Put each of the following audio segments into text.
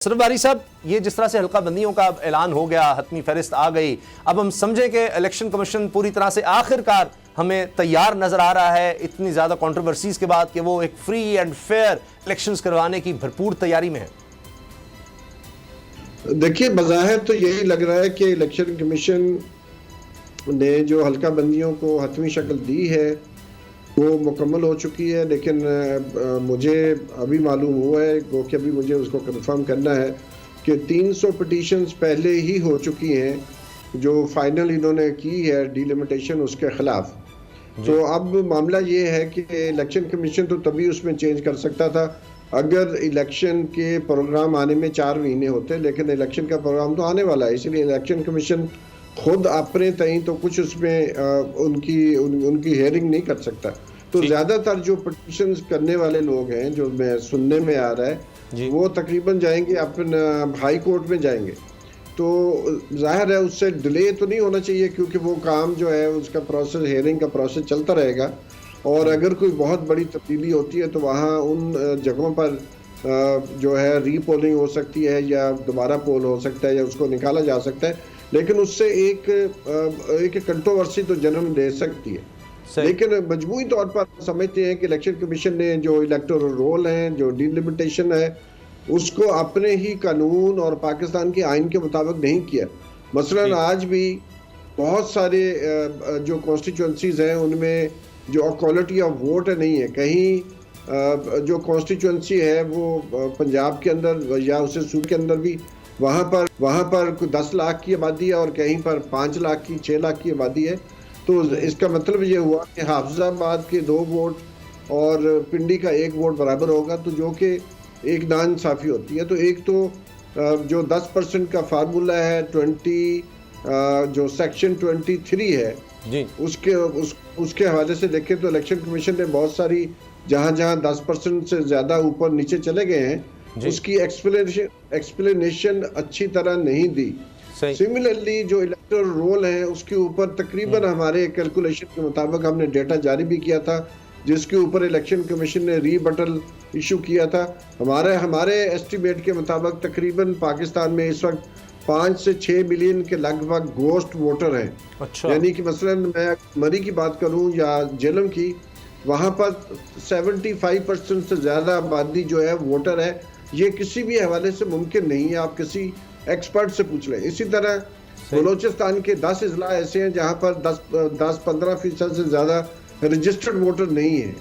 صرف باری صاحب، یہ جس طرح سے حلقہ بندیوں کا اعلان ہو گیا، حتمی فہرست آ گئی، اب ہم سمجھیں کہ الیکشن کمیشن پوری طرح سے آخر کار ہمیں تیار نظر آ رہا ہے اتنی زیادہ کنٹروورسیز کے بعد کہ وہ ایک فری اینڈ فیئر الیکشنز کروانے کی بھرپور تیاری میں ہے۔ دیکھیے، بظاہر تو یہی لگ رہا ہے کہ الیکشن کمیشن نے جو حلقہ بندیوں کو حتمی شکل دی ہے وہ مکمل ہو چکی ہے، لیکن مجھے ابھی معلوم ہوا ہے کہ ابھی مجھے اس کو کنفرم کرنا ہے کہ 300 پٹیشنز پہلے ہی ہو چکی ہیں جو فائنل انہوں نے کی ہے ڈیلیمیٹیشن اس کے خلاف۔ تو اب معاملہ یہ ہے کہ الیکشن کمیشن تو تبھی اس میں چینج کر سکتا تھا اگر الیکشن کے پروگرام آنے میں 4 مہینے ہوتے، لیکن الیکشن کا پروگرام تو آنے والا ہے، اس لیے الیکشن کمیشن خود اپنے تئیں تو کچھ اس میں ان کی ہیئرنگ نہیں کر سکتا۔ تو زیادہ تر جو پٹیشنز کرنے والے لوگ ہیں، جو میں سننے میں آ رہا ہے، وہ تقریباً جائیں گے اپنا ہائی کورٹ میں جائیں گے۔ تو ظاہر ہے اس سے ڈیلے تو نہیں ہونا چاہیے، کیونکہ وہ کام جو ہے اس کا پروسیس، ہیئرنگ کا پروسیس چلتا رہے گا، اور اگر کوئی بہت بڑی تبدیلی ہوتی ہے تو وہاں ان جگہوں پر جو ہے ری پولنگ ہو سکتی ہے یا دوبارہ پول ہو سکتا ہے یا اس کو نکالا جا سکتا ہے، لیکن اس سے ایک کنٹروورسی تو جنم دے سکتی ہے۔ لیکن مجموعی طور پر سمجھتے ہیں کہ الیکشن کمیشن نے جو الیکٹورل رول ہیں، جو ڈیلیمیٹیشن ہے، اس کو اپنے ہی قانون اور پاکستان کے آئین کے مطابق نہیں کیا۔ مثلاً آج بھی بہت سارے جو کانسٹیچوئنسیز ہیں ان میں جو اکوالٹی آف ووٹ نہیں ہے، کہیں جو کانسٹیچوئنسی ہے وہ پنجاب کے اندر یا اسے صوبے کے اندر بھی وہاں پر 10 لاکھ کی آبادی ہے اور کہیں پر 5 لاکھ کی 6 لاکھ کی آبادی ہے۔ تو اس کا مطلب یہ ہوا کہ حافظ آباد کے 2 ووٹ اور پنڈی کا 1 ووٹ برابر ہوگا، تو جو کہ ایک ناانصافی ہوتی ہے۔ تو ایک تو جو 10% کا فارمولہ ہے 20 جو سیکشن 23 ہے، اس کے حوالے سے دیکھیں تو الیکشن کمیشن نے بہت ساری جہاں 10% سے زیادہ اوپر نیچے چلے گئے ہیں، اس کی ایکسپلینیشن اچھی طرح نہیں دی۔ سملرلی جو الیکٹورل رول ہیں اس کے اوپر تقریباً ہمارے کیلکولیشن کے مطابق ہم نے ڈیٹا جاری بھی کیا تھا، جس کے اوپر الیکشن کمیشن نے ری بٹل ایشو کیا تھا۔ ہمارے ایسٹیمیٹ کے مطابق تقریباً پاکستان میں اس وقت 5 سے 6 ملین کے لگ بھگ گوسٹ ووٹر ہیں۔ یعنی کہ مثلاً میں مری کی بات کروں یا جہلم کی، وہاں پر 75% سے زیادہ آبادی جو ہے ووٹر ہے۔ یہ کسی بھی حوالے سے ممکن نہیں ہے، آپ کسی ایکسپرٹ سے پوچھ لیں۔ اسی طرح بلوچستان کے 10 اضلاع ایسے ہیں جہاں پر 10-15% سے زیادہ رجسٹرڈ ووٹر نہیں ہیں۔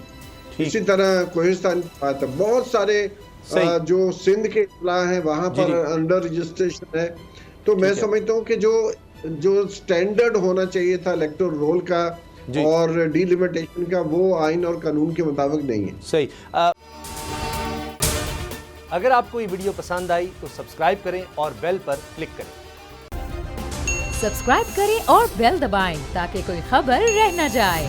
اسی طرح کوہستان کی بات ہے، بہت سارے جو سندھ کے اضلاع ہیں وہاں پر انڈر رجسٹریشن ہے۔ تو میں سمجھتا ہوں کہ جو سٹینڈرڈ ہونا چاہیے تھا الیکٹورل رول کا اور ڈیلیمیٹیشن کا، وہ آئین اور قانون کے مطابق نہیں ہے۔ صحیح۔ اگر آپ کو یہ ویڈیو پسند آئی تو سبسکرائب کریں اور بیل پر کلک کریں۔ سبسکرائب کریں اور بیل دبائیں تاکہ کوئی خبر رہ نہ جائے۔